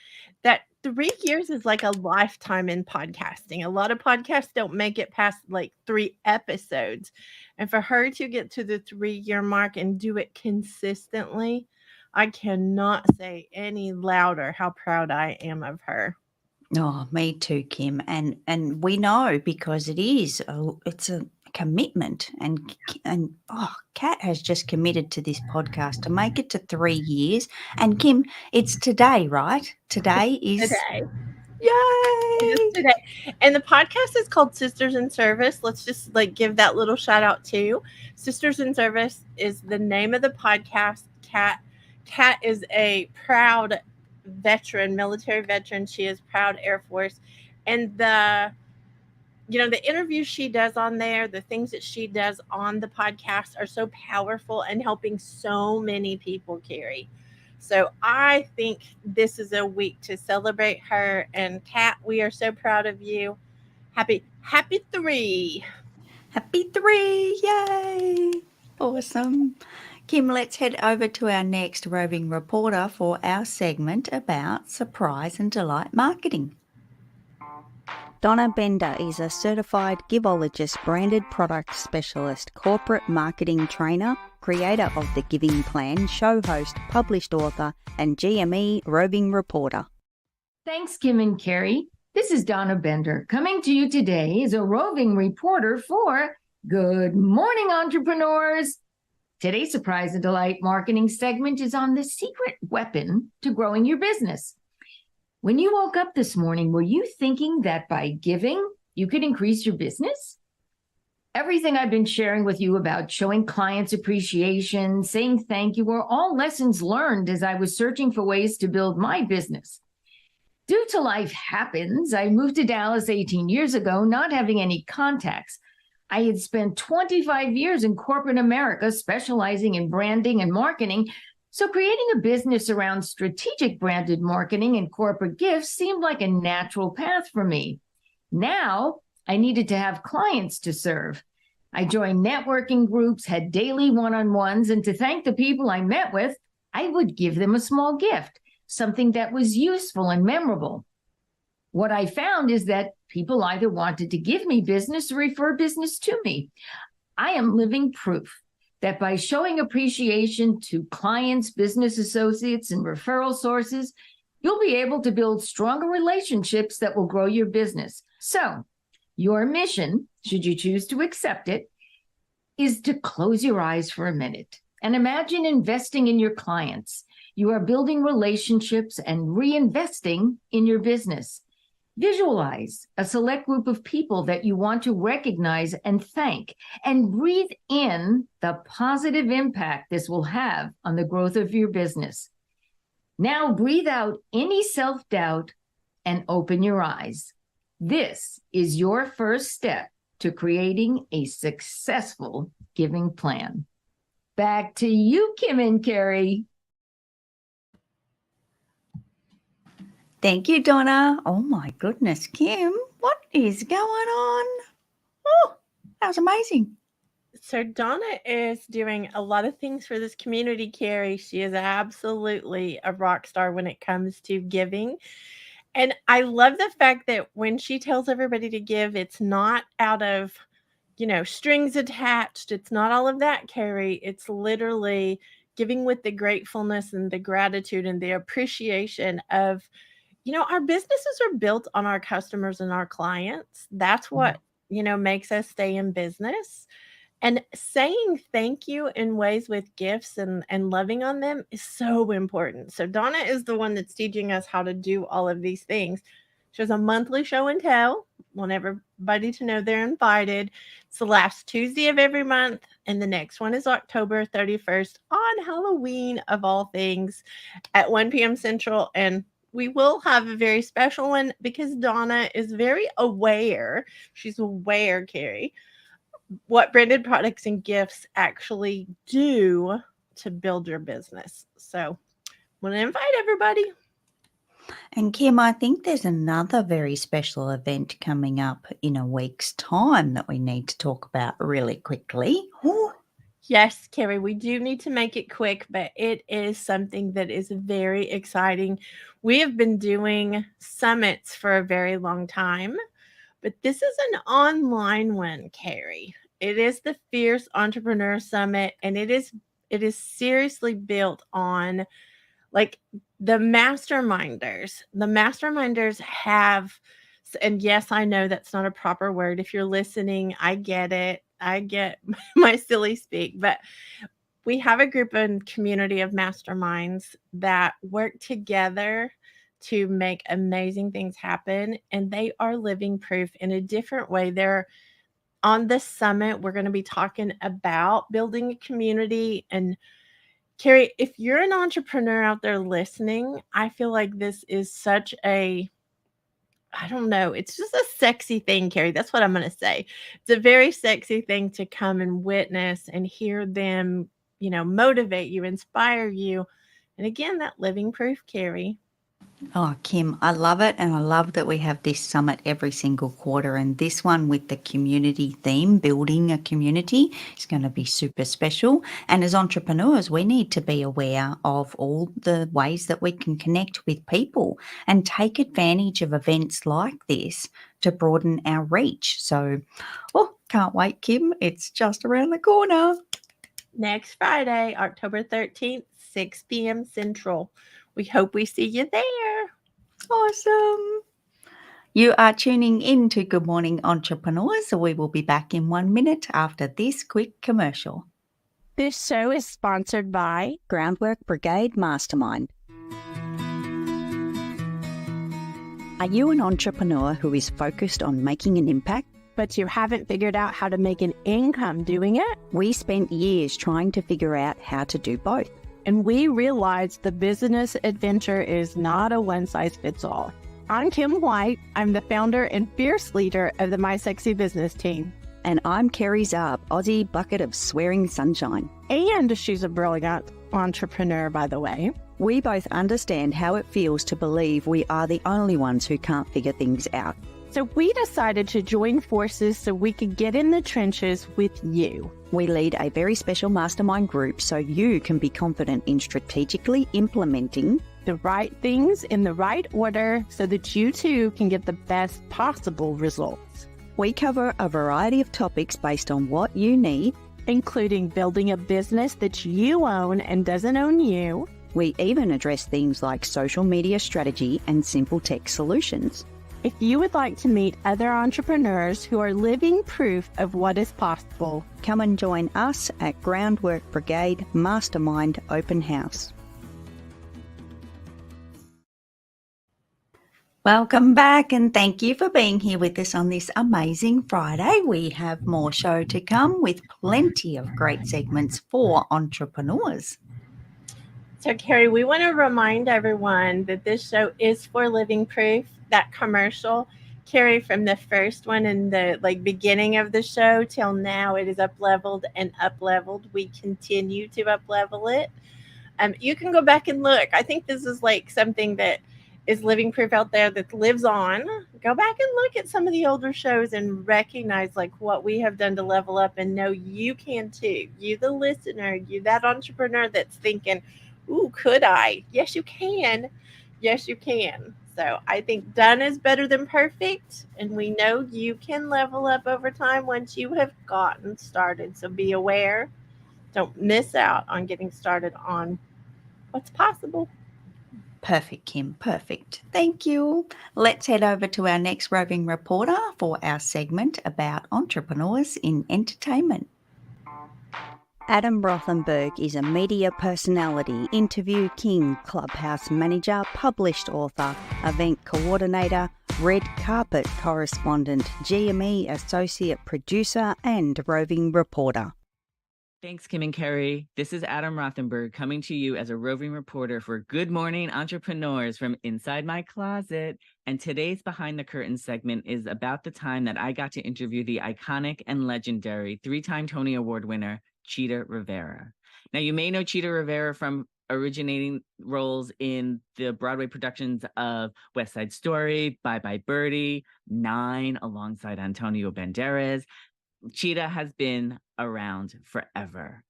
That 3 years is like a lifetime in podcasting. A lot of podcasts don't make it past 3 episodes. And for her to get to the 3-year mark and do it consistently, I cannot say any louder how proud I am of her. Oh, me too, Kim. And we know because it's a commitment, and Kat has just committed to this podcast to make it to 3 years. And Kim, it's today, right? Today is today. Yay! Today. And the podcast is called Sisters in Service. Let's just give that little shout out too. Sisters in Service is the name of the podcast. Kat is a proud veteran, military veteran. She is proud Air Force. And the interviews she does on there, the things that she does on the podcast are so powerful and helping so many people, Carrie. So I think this is a week to celebrate her. And Kat, we are so proud of you. Happy 3. Happy 3. Yay. Awesome. Kim, let's head over to our next roving reporter for our segment about surprise and delight marketing. Donna Bender is a certified Givologist branded product specialist, corporate marketing trainer, creator of The Giving Plan, show host, published author, and GME roving reporter. Thanks, Kim and Carrie. This is Donna Bender, coming to you today as a roving reporter for Good Morning Entrepreneurs. Today's Surprise and Delight marketing segment is on the secret weapon to growing your business. When you woke up this morning, were you thinking that by giving, you could increase your business? Everything I've been sharing with you about showing clients appreciation, saying thank you, were all lessons learned as I was searching for ways to build my business. Due to life happens, I moved to Dallas 18 years ago, not having any contacts. I had spent 25 years in corporate America, specializing in branding and marketing, so creating a business around strategic branded marketing and corporate gifts seemed like a natural path for me. Now, I needed to have clients to serve. I joined networking groups, had daily one-on-ones, and to thank the people I met with, I would give them a small gift, something that was useful and memorable. What I found is that people either wanted to give me business or refer business to me. I am living proof that by showing appreciation to clients, business associates, and referral sources, you'll be able to build stronger relationships that will grow your business. So, your mission, should you choose to accept it, is to close your eyes for a minute and imagine investing in your clients. You are building relationships and reinvesting in your business. Visualize a select group of people that you want to recognize and thank, and breathe in the positive impact this will have on the growth of your business. Now breathe out any self-doubt and open your eyes. This is your first step to creating a successful giving plan. Back to you, Kim and Kerry. Thank you, Donna. Oh my goodness, Kim, what is going on? Oh, that was amazing. So Donna is doing a lot of things for this community, Carrie. She is absolutely a rock star when it comes to giving. And I love the fact that when she tells everybody to give, it's not out of, strings attached. It's not all of that, Carrie. It's literally giving with the gratefulness and the gratitude and the appreciation of, our businesses are built on our customers and our clients. That's what, makes us stay in business. And saying thank you in ways with gifts and loving on them is so important. So Donna is the one that's teaching us how to do all of these things. She has a monthly show and tell. Want everybody to know they're invited. It's the last Tuesday of every month, and the next one is October 31st on Halloween of all things at 1 p.m. Central. And we will have a very special one because Donna is very aware. She's aware, Carrie, what branded products and gifts actually do to build your business. So I want to invite everybody. And Kim, I think there's another very special event coming up in a week's time that we need to talk about really quickly. Ooh. Yes, Carrie, we do need to make it quick, but it is something that is very exciting. We have been doing summits for a very long time, but this is an online one, Carrie. It is the Fierce Entrepreneur Summit, and it is seriously built on like the masterminders. The masterminders have, and yes, I know that's not a proper word. If you're listening, I get it. I get my silly speak, but we have a group and community of masterminds that work together to make amazing things happen. And they are living proof in a different way. They're on this summit. We're going to be talking about building a community. And Carrie, if you're an entrepreneur out there listening, I feel like this is such I don't know. It's just a sexy thing, Carrie. That's what I'm going to say. It's a very sexy thing to come and witness and hear them, motivate you, inspire you. And again, that living proof, Carrie. Oh, Kim, I love it. And I love that we have this summit every single quarter. And this one with the community theme, building a community, is going to be super special. And as entrepreneurs, we need to be aware of all the ways that we can connect with people and take advantage of events like this to broaden our reach. So, can't wait, Kim. It's just around the corner. Next Friday, October 13th, 6 p.m. Central. We hope we see you there. Awesome. You are tuning in to Good Morning Entrepreneurs. So we will be back in 1 minute after this quick commercial. This show is sponsored by Groundwork Brigade Mastermind. Are you an entrepreneur who is focused on making an impact, but you haven't figured out how to make an income doing it? We spent years trying to figure out how to do both. And we realized the business adventure is not a one-size-fits-all. I'm Kim White. I'm the founder and fierce leader of the My Sexy Business team. And I'm Kerry Zarb, Aussie bucket of swearing sunshine. And she's a brilliant entrepreneur, by the way. We both understand how it feels to believe we are the only ones who can't figure things out. So we decided to join forces so we could get in the trenches with you. We lead a very special mastermind group so you can be confident in strategically implementing the right things in the right order so that you too can get the best possible results. We cover a variety of topics based on what you need, including building a business that you own and doesn't own you. We even address things like social media strategy and simple tech solutions. If you would like to meet other entrepreneurs who are living proof of what is possible, come and join us at Groundwork Brigade Mastermind Open House. Welcome back, and thank you for being here with us on this amazing Friday. We have more show to come with plenty of great segments for entrepreneurs. So, Kerry, we want to remind everyone that this show is for living proof. That commercial, Kerry, from the first one in the beginning of the show till now, it is up-leveled and up-leveled. We continue to up-level it. You can go back and look. I think this is something that is living proof out there that lives on. Go back and look at some of the older shows and recognize what we have done to level up, and know you can too. You, the listener, you, that entrepreneur that's thinking, ooh, could I? Yes, you can. Yes, you can. So I think done is better than perfect, and we know you can level up over time once you have gotten started. So be aware. Don't miss out on getting started on what's possible. Perfect, Kim. Perfect. Thank you. Let's head over to our next roving reporter for our segment about entrepreneurs in entertainment. Adam Rothenberg is a media personality, interview king, clubhouse manager, published author, event coordinator, red carpet correspondent, GME associate producer, and roving reporter. Thanks, Kim and Kerry. This is Adam Rothenberg coming to you as a roving reporter for Good Morning Entrepreneurs from inside my closet. And today's Behind the Curtain segment is about the time that I got to interview the iconic and legendary 3-time Tony Award winner, Chita Rivera. Now, you may know Chita Rivera from originating roles in the Broadway productions of West Side Story, Bye Bye Birdie, 9, alongside Antonio Banderas. Chita has been around forever.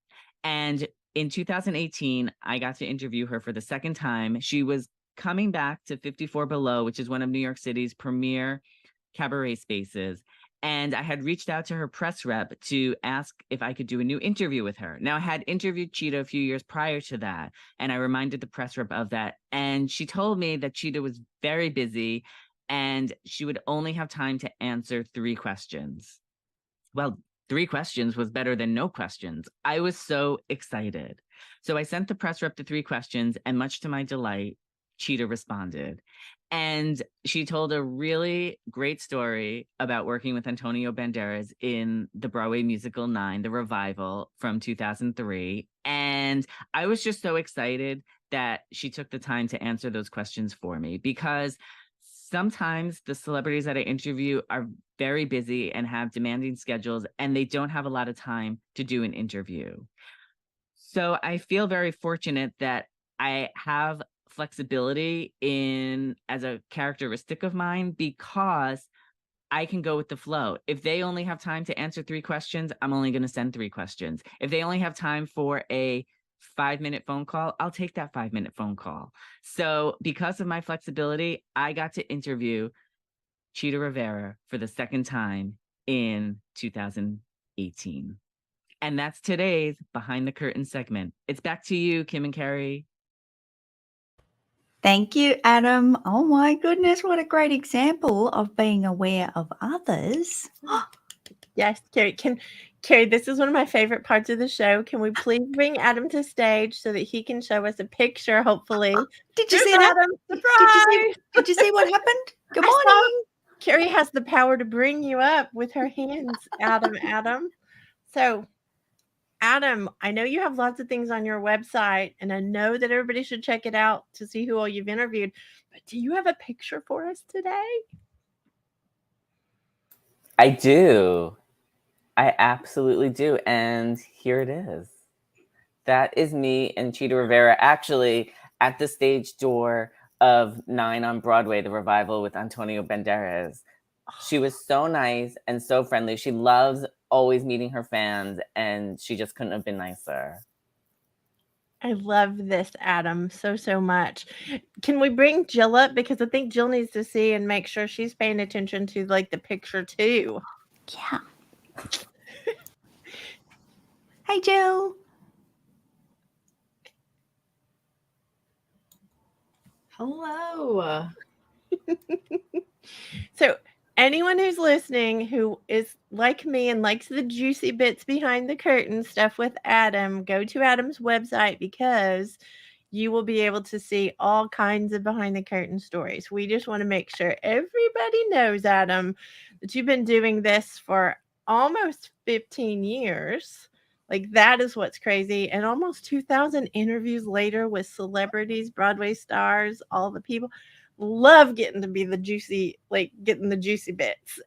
And in 2018, I got to interview her for the second time. She was coming back to 54 Below, which is one of New York City's premier cabaret spaces. And I had reached out to her press rep to ask if I could do a new interview with her. Now, I had interviewed Chita a few years prior to that, and I reminded the press rep of that. And she told me that Chita was very busy and she would only have time to answer 3 questions. Well, 3 questions was better than no questions. I was so excited. So I sent the press rep the 3 questions, and much to my delight, Chita responded. And she told a really great story about working with Antonio Banderas in the Broadway musical 9, the revival from 2003. And I was just so excited that she took the time to answer those questions for me, because sometimes the celebrities that I interview are very busy and have demanding schedules, and they don't have a lot of time to do an interview. So I feel very fortunate that I have flexibility as a characteristic of mine, because I can go with the flow. If they only have time to answer 3 questions, I'm only going to send 3 questions. If they only have time for a 5-minute phone call, I'll take that 5-minute phone call. So because of my flexibility, I got to interview Chita Rivera for the second time in 2018. And that's today's Behind the Curtain segment. It's back to you, Kim and Kerry. Thank you, Adam. Oh my goodness, what a great example of being aware of others. Yes, Kerry. Kerry, this is one of my favorite parts of the show. Can we please bring Adam to stage so that he can show us a picture, hopefully? Did you see that? Adam, surprise! Did you see what happened? Good morning. Kerry has the power to bring you up with her hands, Adam. So, Adam, I know you have lots of things on your website, and I know that everybody should check it out to see who all you've interviewed. But do you have a picture for us today? I do. I absolutely do. And here it is. That is me and Chita Rivera, actually at the stage door of 9 on Broadway, the revival with Antonio Banderas. She was so nice and so friendly. She loves always meeting her fans, and she just couldn't have been nicer. I love this, Adam, so much. Can we bring Jill up? Because I think Jill needs to see and make sure she's paying attention to like the picture too. Yeah. Hey, Jill. Hello. So anyone who's listening who is like me and likes the juicy bits behind the curtain stuff with Adam, go to Adam's website because you will be able to see all kinds of behind the curtain stories. We just want to make sure everybody knows, Adam, that you've been doing this for almost 15 years. Like, that is what's crazy. And almost 2,000 interviews later with celebrities, Broadway stars, all the people. Love getting to be the juicy, like getting the juicy bits.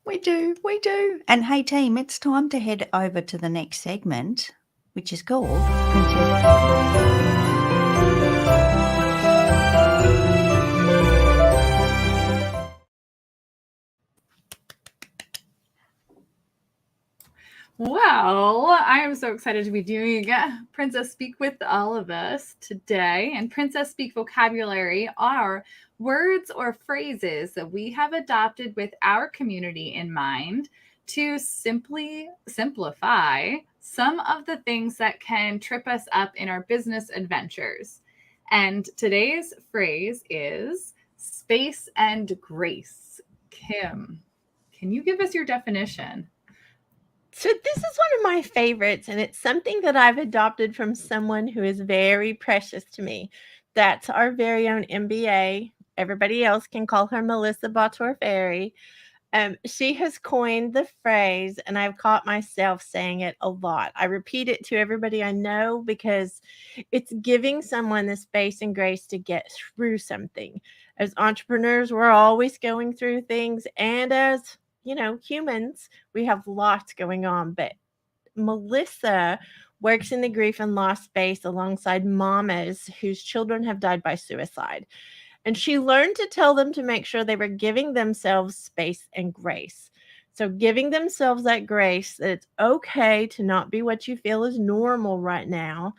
We do. And hey, team, it's time to head over to the next segment, which is called Well, I am so excited to be doing Princess Speak with all of us today. And Princess Speak vocabulary are words or phrases that we have adopted with our community in mind to simply simplify some of the things that can trip us up in our business adventures. And today's phrase is space and grace. Kim, can you give us your definition? So this is one of my favorites, and it's something that I've adopted from someone who is very precious to me. That's our very own MBA. Everybody else can call her Melissa Bator-Ferry. She has coined the phrase, and I've caught myself saying it a lot. I repeat it to everybody I know because it's giving someone the space and grace to get through something. As entrepreneurs, we're always going through things, and as humans, we have lots going on. But Melissa works in the grief and loss space alongside mamas whose children have died by suicide. And she learned to tell them to make sure they were giving themselves space and grace. So giving themselves that grace, that it's okay to not be what you feel is normal right now.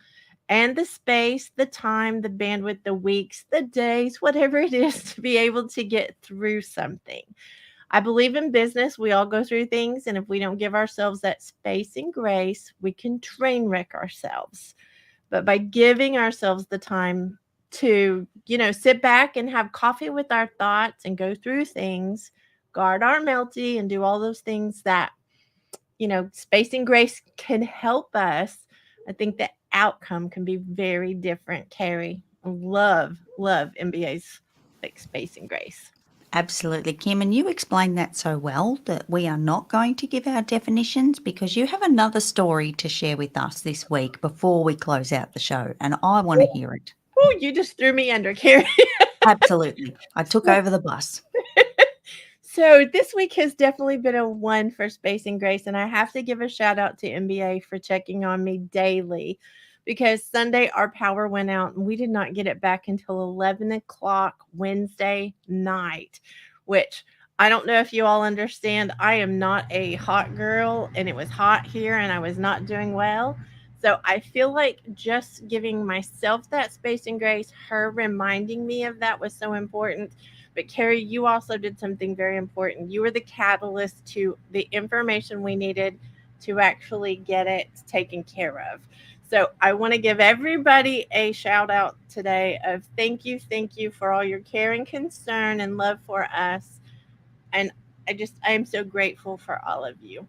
And the space, the time, the bandwidth, the weeks, the days, whatever it is, to be able to get through something. I believe in business, we all go through things, and if we don't give ourselves that space and grace, we can train wreck ourselves. But by giving ourselves the time to, sit back and have coffee with our thoughts and go through things, guard our melty and do all those things that, space and grace can help us, I think the outcome can be very different, Carrie. Love MBA's like space and grace. Absolutely, Kim. And you explained that so well that we are not going to give our definitions because you have another story to share with us this week before we close out the show. And I want to hear it. Oh, you just threw me under, Carrie. Absolutely. I took over the bus. So this week has definitely been a one for space and grace. And I have to give a shout out to MBA for checking on me daily, because Sunday our power went out and we did not get it back until 11 o'clock Wednesday night, which I don't know if you all understand. I am not a hot girl, and it was hot here and I was not doing well. So I feel like just giving myself that space and grace, her reminding me of that was so important. But Carrie, you also did something very important. You were the catalyst to the information we needed to actually get it taken care of. So I want to give everybody a shout out today of thank you for all your care and concern and love for us. And I am so grateful for all of you.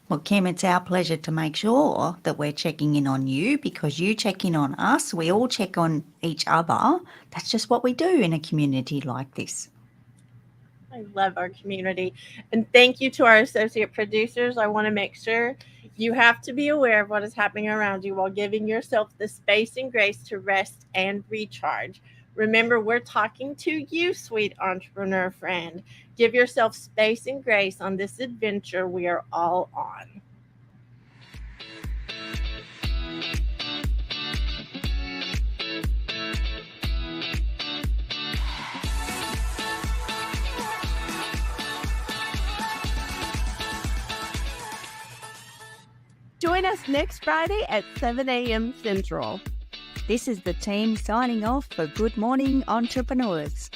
Well, Kim, it's our pleasure to make sure that we're checking in on you because you check in on us. We all check on each other. That's just what we do in a community like this. I love our community. And thank you to our associate producers. I want to make sure you have to be aware of what is happening around you while giving yourself the space and grace to rest and recharge. Remember, we're talking to you, sweet entrepreneur friend. Give yourself space and grace on this adventure we are all on. Join us next Friday at 7 a.m. Central. This is the team signing off for Good Morning Entrepreneurs.